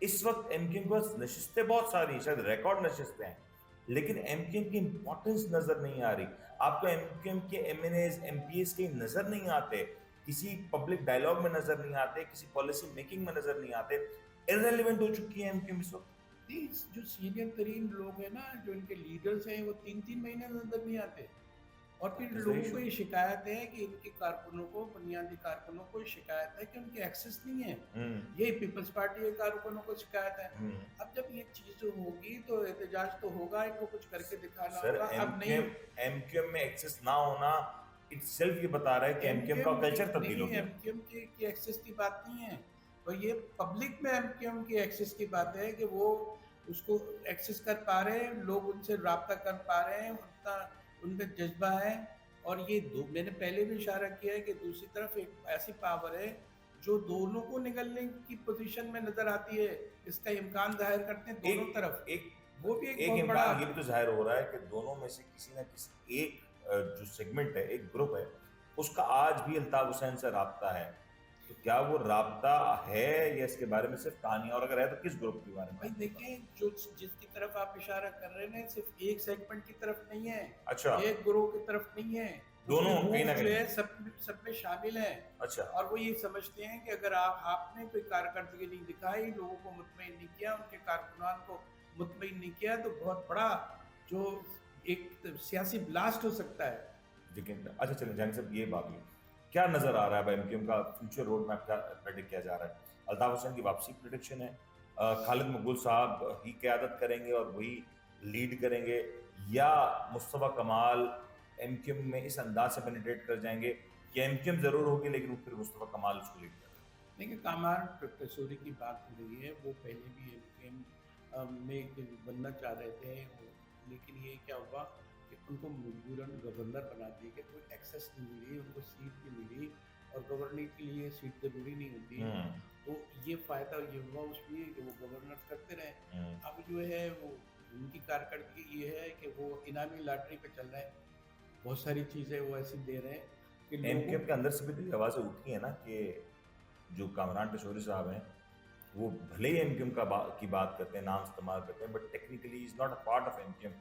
اس وقت M Q M کے پاس نشستیں بہت ساری ہیں، شاید ریکارڈ نشستیں ہیں، لیکن ایم کیو ایم کی امپورٹنس نظر نہیں آ رہی. آپ کو ایم کیو ایم کے MNAs MPAs کے نظر نہیں آتے، کسی پبلک ڈائلاگ میں نظر نہیں آتے، کسی پالیسی میکنگ میں نظر نہیں آتے. ارریلیونٹ ہو چکی ہے ایم کیو ایم اس وقت. جو سینئر ترین لوگ ہیں نا، جو ان کے لیڈرز ہیں، وہ 3 مہینے اندر نہیں آتے. اور پھر لوگوں کو یہ شکایت ہے کہ ان کے کارکنوں کو، بنیادی کارکنوں کو شکایت ہے کہ ان کے ایکسس نہیں ہے. یہ پیپلز پارٹی کے کارکنوں کو شکایت ہے. اب جب یہ چیز ہوگی تو احتجاج تو ہوگا، ان کو کچھ کر کے دکھانا ہوگا. اب نہیں، ایم کیو ایم میں ایکسس نہ ہونا اٹ سیلف یہ بتا رہا ہے کہ ایم کیو ایم کا کلچر تبدیل ہو گیا. ایم کیو ایم کی ایکسس کی بات نہیں ہے، اور یہ پبلک میں ایم کیو ایم کی ایکسس کی بات ہے کہ وہ اس کو ایکسس کر پا رہے ہیں، لوگ ان سے رابطہ کر پا رہے ہیں، ان کا جذبہ ہے. اور یہ میں نے پہلے بھی اشارہ کیا ہے کہ دوسری طرف ایک ایسی پاور ہے جو دونوں کو نگلنے کی پوزیشن میں نظر آتی ہے، اس کا امکان ظاہر کرتے ہیں دونوں طرف. وہ بھی ایک بہت بڑا یہ بھی تو ظاہر ہو رہا ہے کہ دونوں میں سے کسی نہ کسی ایک جو سیگمنٹ ہے، ایک گروپ ہے، اس کا آج بھی الطاف حسین سے رابطہ ہے. تو کیا وہ رابطہ ہے یا اس کے بارے میں صرف کہانی، اور اگر ہے تو کس گروپ کے بارے میں؟ بھائی دیکھیں، جس کی طرف آپ اشارہ کر رہے ہیں صرف ایک سیگمنٹ کی طرف نہیں ہے، اچھا، ایک گروہ کی طرف نہیں ہے، دونوں کہیں نہ جو کہیں ہے سب میں شامل ہیں. اچھا، اور وہ یہ سمجھتے ہیں کہ اگر آپ نے کوئی کارکردگی نہیں دکھائی، لوگوں کو مطمئن نہیں کیا، ان کے کارکنان کو مطمئن نہیں کیا، تو بہت بڑا جو ایک سیاسی بلاسٹ ہو سکتا ہے. لیکن اچھا چلیں جان صاحب، یہ بات ہوئی، کیا نظر آ رہا ہے ایم کیو ایم کا فیوچر روڈ میپ کیا پریڈکٹ کیا جا رہا ہے؟ الطاف حسین کی واپسی پریڈکشن ہے، خالد مقبول صاحب ہی قیادت کریں گے اور وہی لیڈ کریں گے، یا مصطفیٰ کمال ایم کیو ایم میں اس انداز سے پینیٹریٹ کر جائیں گے کہ ایم کیو ایم ضرور ہوگی لیکن پھر مصطفیٰ کمال اس کو لیڈ کریں گے؟ دیکھیں، کامار ٹیسوری کی بات ہو رہی ہے، وہ پہلے بھی ایم کیو ایم میں بننا چاہ رہے تھے، لیکن یہ کیا ہوا کہ ان کو مجبوراً گورنر بنا دیے کہ کوئی ایکسیس نہیں ملی، ان کو سیٹ نہیں ملی، اور گورنر کے لیے سیٹ ضروری نہیں ہوتی. تو یہ فائدہ یہ ہوا اس لیے کہ وہ گورنر کرتے رہے. اب جو ہے وہ ان کی کارکردگی یہ ہے کہ وہ انعامی لاٹری پہ چل رہے ہیں، بہت ساری چیزیں وہ ایسی دے رہے ہیں کہ ایم کیو ایم کے اندر سے بھی آوازیں اٹھی ہیں نا کہ جو کامران ٹیسوری صاحب ہیں وہ بھلے ہی ایم کیو ایم کی بات کرتے ہیں، نام استعمال کرتے ہیں، but technically is not a part of M Q M.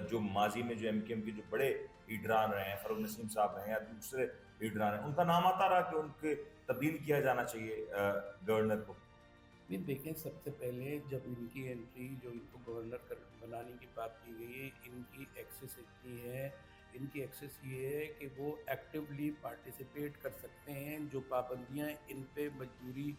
جو ماضی میں جو ایم کیو ایم کے جو بڑے لیڈران رہے ہیں، فاروق نسیم صاحب رہے ہیں یا دوسرے لیڈران ہیں، ان کا نام آتا رہا کہ ان کے تبدیل کیا جانا چاہیے گورنر کو. دیکھیں، سب سے پہلے جب ان کی انٹری، جو ان کو گورنر بنانے کی بات کی گئی ہے، ان کی ایکسس اتنی ہے، ان کی ایکسس یہ ہے کہ وہ ایکٹیولی پارٹیسپیٹ کر سکتے ہیں. جو پابندیاں ان پہ مجبوری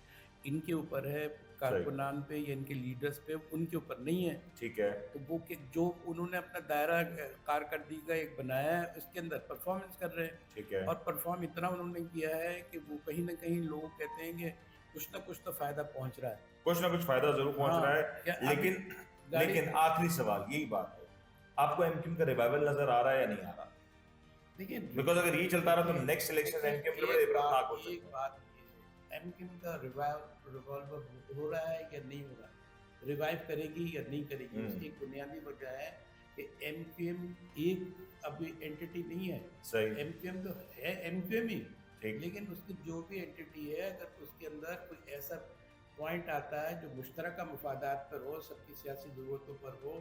ان کے اوپر ہے، کارکنان پہ یا ان کے لیڈرز پہ، ان کے اوپر نہیں ہے. ٹھیک ہے، تو وہ جو انہوں نے اپنا دائرہ کارکردگی کا ایک بنایا ہے، اس کے اندر پرفارمنس کر رہے ہیں. ٹھیک ہے، اور پرفارم اتنا انہوں نے کیا ہے کہ وہ کہیں نہ کہیں لوگ کہتے ہیں کہ کچھ نہ کچھ تو فائدہ پہنچ رہا ہے، کچھ نہ کچھ فائدہ ضرور پہنچ رہا ہے. لیکن آخری سوال یہی بات ہے، آپ کو ایم کیو ایم کا ریوائول نظر آ رہا ہے یا نہیں آ رہا؟ دیکھیے، بیکاز اگر یہ چلتا رہا تو next election M Q M کے بڑے عبرتناک ہو سکتے ہیں. ایک بات ایم کیو ایم کا ریوالور ہو رہا ہے یا نہیں ہو رہا ہے، ریوائیو کرے گی یا نہیں کرے گی، اس کی ایک بنیادی وجہ ہے کہ ایم کیو ایم ایک ابھی اینٹی نہیں ہے. صحیح، ایم کیو ایم تو ہے ایم کیو ایم ہی، ٹھیک، لیکن اس کی جو بھی اینٹی ہے، اگر اس کے اندر کوئی ایسا پوائنٹ آتا ہے جو مشترکہ مفادات پر ہو، سب کی سیاسی ضرورتوں پر ہو،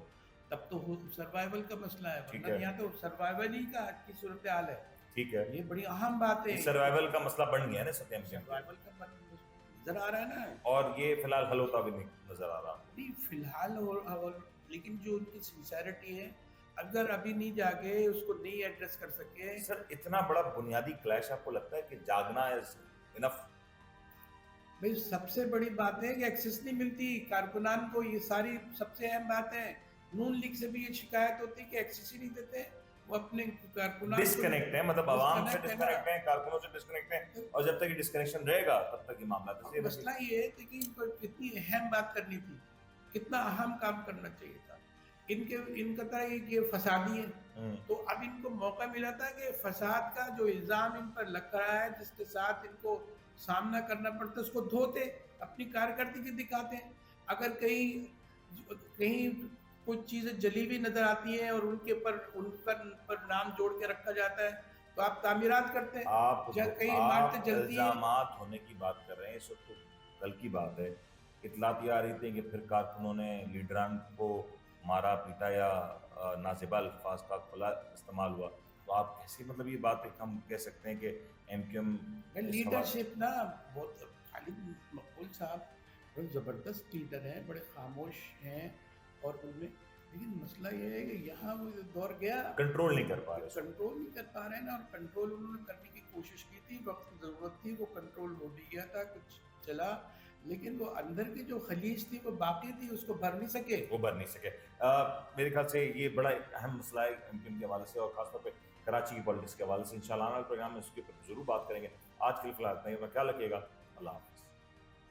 تب تو سروائیول کا مسئلہ ہے. ورنہ یہاں تو سروائیول ہی کا کی صورتحال ہے. ٹھیک ہے، یہ بڑی اہم بات ہے. سروائیول کا مسئلہ بن گیا نا ستیم کے اندر، سروائیول کا نظر آ رہا ہے نا، اور یہ فی الحال حل ہوتا بھی نہیں نظر آ رہا. نہیں فی الحال، لیکن جو ان کی سنسیرٹی ہے، اگر ابھی نہیں جاگے، اس کو نہیں ایڈریس کر سکے. سر اتنا بڑا بنیادی کلیش آپ کو لگتا ہے کہ جاگنا از انف؟ بھائی سب سے بڑی بات ہے کہ ایکسس نہیں ملتی کارکنان کو، یہ ساری سب سے اہم بات ہے. نون لیگ سے بھی یہ شکایت ہوتی ہے کہ ایکسس ہی نہیں دیتے، وہ اپنے کارکنان ڈسکنیکٹ ہیں، مطلب عوام سے ڈسکنیکٹ ہیں، کارکنوں سے ڈسکنیکٹ ہیں، اور جب تک یہ ڈسکنیکشن رہے گا تب تک یہ معاملہ تصویر. مسئلہ یہ ہے کہ ان کو کتنی اہم بات کرنی تھی، کتنا اہم کام کرنا چاہیے تھا. ان کا تھا کہ یہ فسادی ہے، تو اب ان کو موقع ملا تھا کہ فساد کا جو الزام ان پر لگ رہا ہے، جس کے ساتھ ان کو سامنا کرنا پڑتا ہے، اس کو دھوتے، اپنی کارکردگی دکھاتے ہیں. اگر کہیں کچھ چیزیں جلی ہوئی نظر آتی ہیں اور ان پر نام جوڑ کے رکھا جاتا ہے، تو آپ تعمیرات کرتے ہیں. آپ کئی عمارتیں جلتی ہیں. الزامات ہونے کی بات کر رہے ہیں، اس وقت کل کی بات ہے اطلاعات یہ آ رہی تھی کہ پھر کارکنوں نے لیڈران کو مارا پیٹا یا نازیبا الفاظ کا کھلا استعمال ہوا. تو آپ کیسی مطلب یہ بات ہم کہہ سکتے ہیں کہ ایم کیو ایم اس حوالے لیڈرشپ نا بہت خالد مقبول صاحب بڑے زبردست لیڈر ہیں, بڑے خاموش ہیں, اور ان میں لیکن مسئلہ یہ ہے کہ یہاں وہ دور گیا کنٹرول نہیں کر پا رہے, کنٹرول نہیں کر پا رہے ہیں نا, اور کنٹرول انہوں نے کرنے کی کوشش کی تھی, وقت کی ضرورت تھی, وہ کنٹرول ہو بھی گیا تھا, کچھ چلا, لیکن وہ اندر کی جو خلیج تھی وہ باقی تھی, اس کو بھر نہیں سکے. وہ بھر نہیں سکے. میرے خیال سے یہ بڑا اہم مسئلہ ہے ایم کیو ایم کے حوالے سے, اور خاص طور پہ کراچی کی پالیٹکس کے حوالے سے. انشاءاللہ آنے والے پروگرام میں اس کے اوپر ضرور بات کریں گے. آج کے لیے فی الحال اتنا ہی. اپنا خیال رکھیے گا. اللہ حافظ.